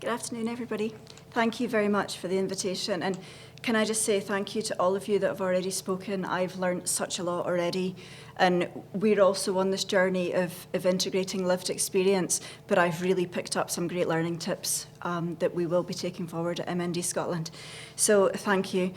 Good afternoon, everybody. Thank you very much for the invitation. And can I just say thank you to all of you that have already spoken. I've learned such a lot already. And we're also on this journey of integrating lived experience, but I've really picked up some great learning tips that we will be taking forward at MND Scotland. So thank you.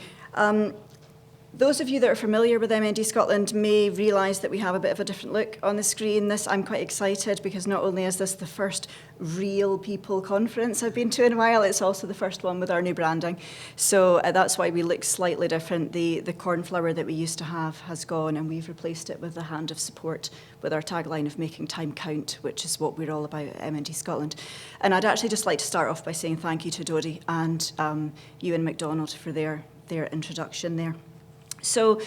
Those of you that are familiar with MND Scotland may realise that we have a bit of a different look on the screen. I'm quite excited because not only is this the first real people conference I've been to in a while, it's also the first one with our new branding. So that's why we look slightly different. The cornflower that we used to have has gone, and we've replaced it with the hand of support with our tagline of making time count, which is what we're all about at MND Scotland. And I'd actually just like to start off by saying thank you to Dodie and Ewan MacDonald for their introduction there. So,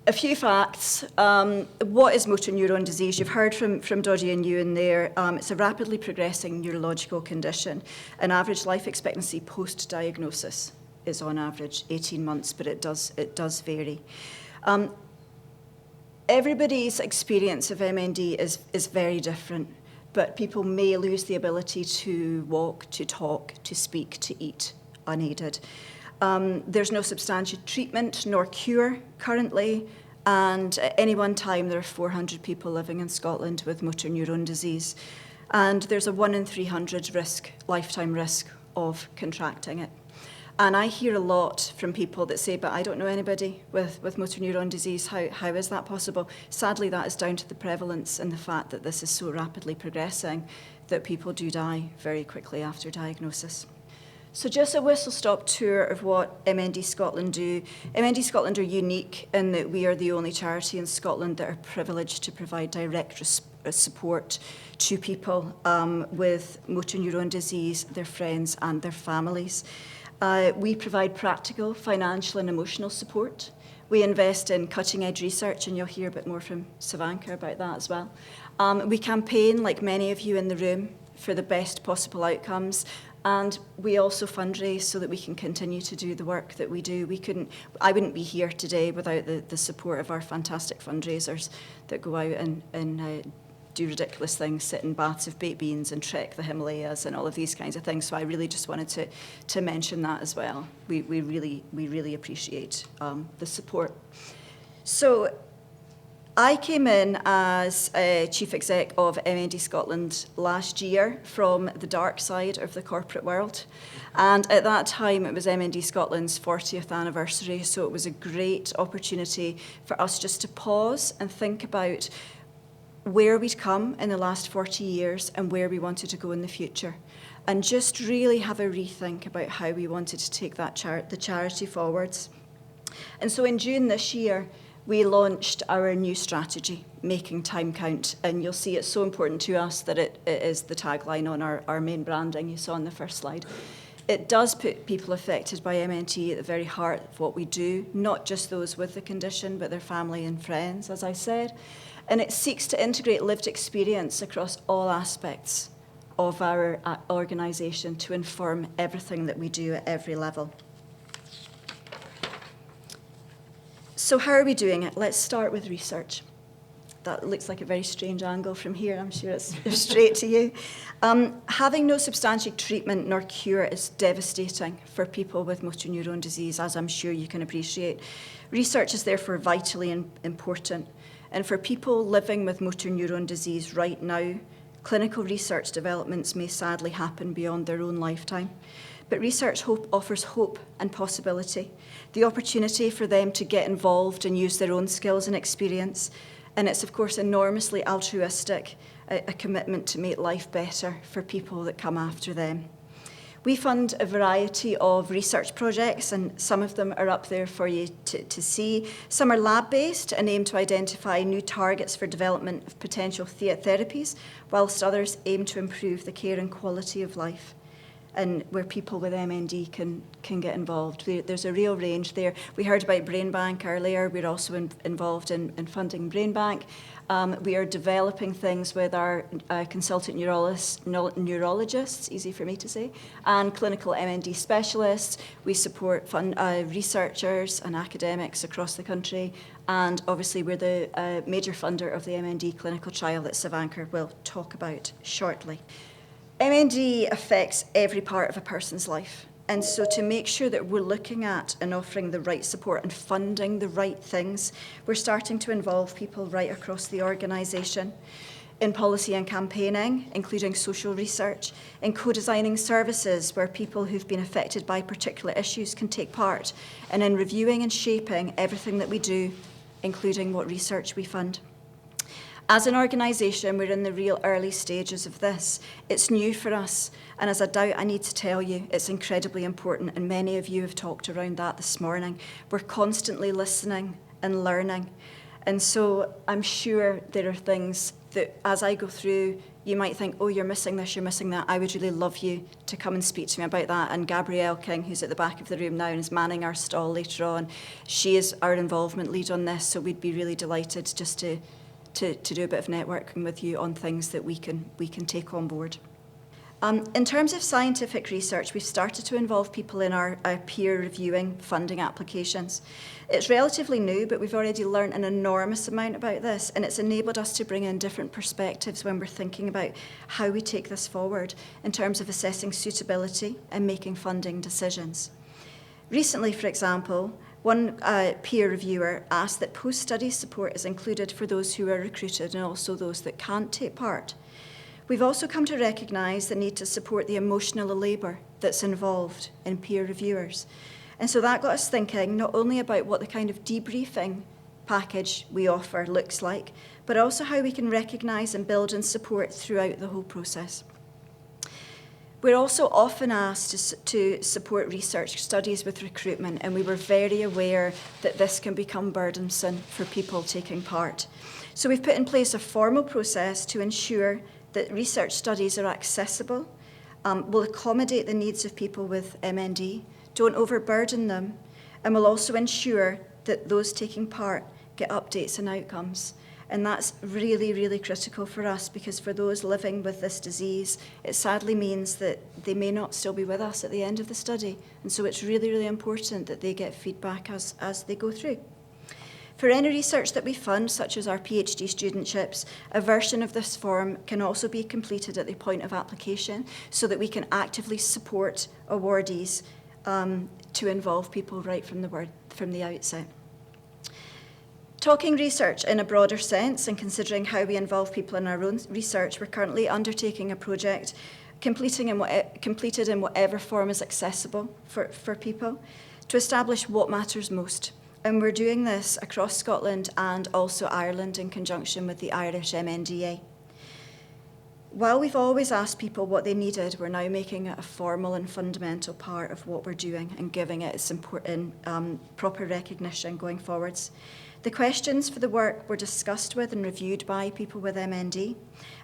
a few facts. What is motor neuron disease? You've heard from Dodie and Ewan there. It's a rapidly progressing neurological condition. An average life expectancy post-diagnosis is on average 18 months, but it does vary. Everybody's experience of MND is very different, but people may lose the ability to walk, to talk, to speak, to eat unaided. There's no substantial treatment nor cure currently, and at any one time there are 400 people living in Scotland with motor neuron disease, and there's a 1 in 300 lifetime risk of contracting it. And I hear a lot from people that say, but I don't know anybody with motor neuron disease. How is that possible? Sadly, that is down to the prevalence and the fact that this is so rapidly progressing that people do die very quickly after diagnosis. So just a whistle-stop tour of what MND Scotland do. MND Scotland are unique in that we are the only charity in Scotland that are privileged to provide direct support to people with motor neuron disease, their friends and their families. We provide practical, financial and emotional support. We invest in cutting-edge research, and you'll hear a bit more from Savanka about that as well. We campaign, like many of you in the room, for the best possible outcomes. And we also fundraise so that we can continue to do the work that we do. I wouldn't be here today without the support of our fantastic fundraisers that go out and do ridiculous things, sit in baths of baked beans and trek the Himalayas and all of these kinds of things. So I really just wanted to mention that as well. We really appreciate the support. So I came in as a chief exec of MND Scotland last year from the dark side of the corporate world. And at that time, it was MND Scotland's 40th anniversary, so it was a great opportunity for us just to pause and think about where we'd come in the last 40 years and where we wanted to go in the future. And just really have a rethink about how we wanted to take the charity forwards. And so in June this year, we launched our new strategy, Making Time Count, and you'll see it's so important to us that it is the tagline on our main branding you saw on the first slide. It does put people affected by MNT at the very heart of what we do, not just those with the condition, but their family and friends, as I said. And it seeks to integrate lived experience across all aspects of our organisation to inform everything that we do at every level. So how are we doing it? Let's start with research. That looks like a very strange angle from here. I'm sure it's straight to you. Having no substantial treatment nor cure is devastating for people with motor neuron disease, as I'm sure you can appreciate. Research is therefore vitally important. And for people living with motor neuron disease right now, clinical research developments may sadly happen beyond their own lifetime. But research offers hope and possibility, the opportunity for them to get involved and use their own skills and experience. And it's, of course, enormously altruistic, a commitment to make life better for people that come after them. We fund a variety of research projects, and some of them are up there for you to see. Some are lab-based and aim to identify new targets for development of potential therapies, whilst others aim to improve the care and quality of life, and where people with MND can get involved. There's a real range there. We heard about Brain Bank earlier. We're also involved in funding Brain Bank. We are developing things with our consultant neurologists, easy for me to say, and clinical MND specialists. We support researchers and academics across the country. And obviously, we're the major funder of the MND clinical trial that Savanka will talk about shortly. MND affects every part of a person's life. And so to make sure that we're looking at and offering the right support and funding the right things, we're starting to involve people right across the organisation in policy and campaigning, including social research, in co-designing services where people who've been affected by particular issues can take part, and in reviewing and shaping everything that we do, including what research we fund. As an organisation, we're in the real early stages of this. It's new for us, and as I doubt I need to tell you, it's incredibly important, and many of you have talked around that this morning. We're constantly listening and learning, and so I'm sure there are things that, as I go through, you might think, oh, you're missing this, you're missing that. I would really love you to come and speak to me about that. And Gabrielle King, who's at the back of the room now and is manning our stall later on, she is our involvement lead on this, so we'd be really delighted just to do a bit of networking with you on things that we can take on board. In terms of scientific research, we've started to involve people in our peer reviewing funding applications. It's relatively new, but we've already learned an enormous amount about this, and it's enabled us to bring in different perspectives when we're thinking about how we take this forward in terms of assessing suitability and making funding decisions. Recently, for example, one peer reviewer asked that post-study support is included for those who are recruited and also those that can't take part. We've also come to recognise the need to support the emotional labour that's involved in peer reviewers. And so that got us thinking not only about what the kind of debriefing package we offer looks like, but also how we can recognise and build and support throughout the whole process. We're also often asked to support research studies with recruitment, and we were very aware that this can become burdensome for people taking part. So we've put in place a formal process to ensure that research studies are accessible, will accommodate the needs of people with MND, don't overburden them, and will also ensure that those taking part get updates and outcomes. And that's really, really critical for us, because for those living with this disease, it sadly means that they may not still be with us at the end of the study. And so it's really, really important that they get feedback as they go through. For any research that we fund, such as our PhD studentships, a version of this form can also be completed at the point of application so that we can actively support awardees to involve people right from the outset. Talking research in a broader sense and considering how we involve people in our own research, we're currently undertaking a project completed in whatever form is accessible for people to establish what matters most. And we're doing this across Scotland and also Ireland in conjunction with the Irish MNDA. While we've always asked people what they needed, we're now making it a formal and fundamental part of what we're doing and giving it its important proper recognition going forwards. The questions for the work were discussed with and reviewed by people with MND,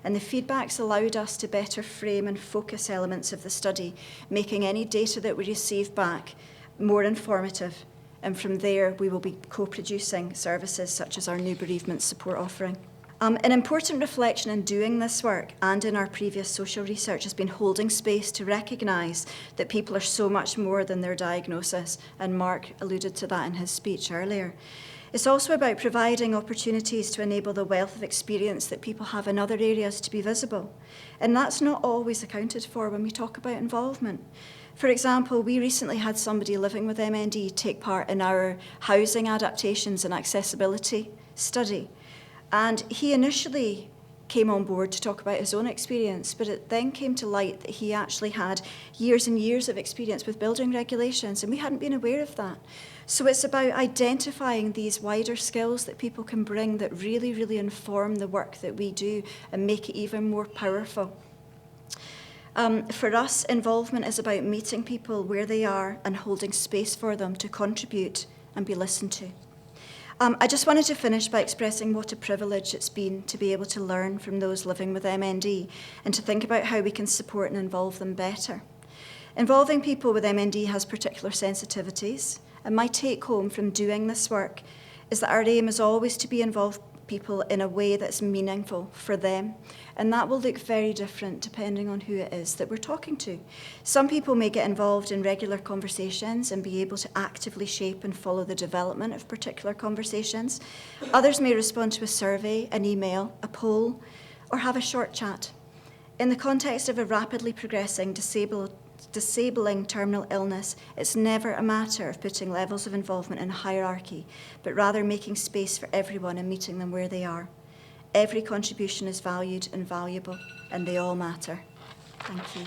and the feedback's allowed us to better frame and focus elements of the study, making any data that we receive back more informative. And from there, we will be co-producing services such as our new bereavement support offering. An important reflection in doing this work and in our previous social research has been holding space to recognise that people are so much more than their diagnosis, and Mark alluded to that in his speech earlier. It's also about providing opportunities to enable the wealth of experience that people have in other areas to be visible. And that's not always accounted for when we talk about involvement. For example, we recently had somebody living with MND take part in our housing adaptations and accessibility study. And he initially came on board to talk about his own experience, but it then came to light that he actually had years and years of experience with building regulations, and we hadn't been aware of that. So it's about identifying these wider skills that people can bring that really, really inform the work that we do and make it even more powerful. For us, involvement is about meeting people where they are and holding space for them to contribute and be listened to. I just wanted to finish by expressing what a privilege it's been to be able to learn from those living with MND and to think about how we can support and involve them better. Involving people with MND has particular sensitivities, and my take home from doing this work is that our aim is always to be involved people in a way that's meaningful for them, and that will look very different depending on who it is that we're talking to. Some people may get involved in regular conversations and be able to actively shape and follow the development of particular conversations. Others may respond to a survey, an email, a poll, or have a short chat. In the context of a rapidly progressing disabling terminal illness, it's never a matter of putting levels of involvement in hierarchy, but rather making space for everyone and meeting them where they are. Every contribution is valued and valuable, and they all matter. Thank you.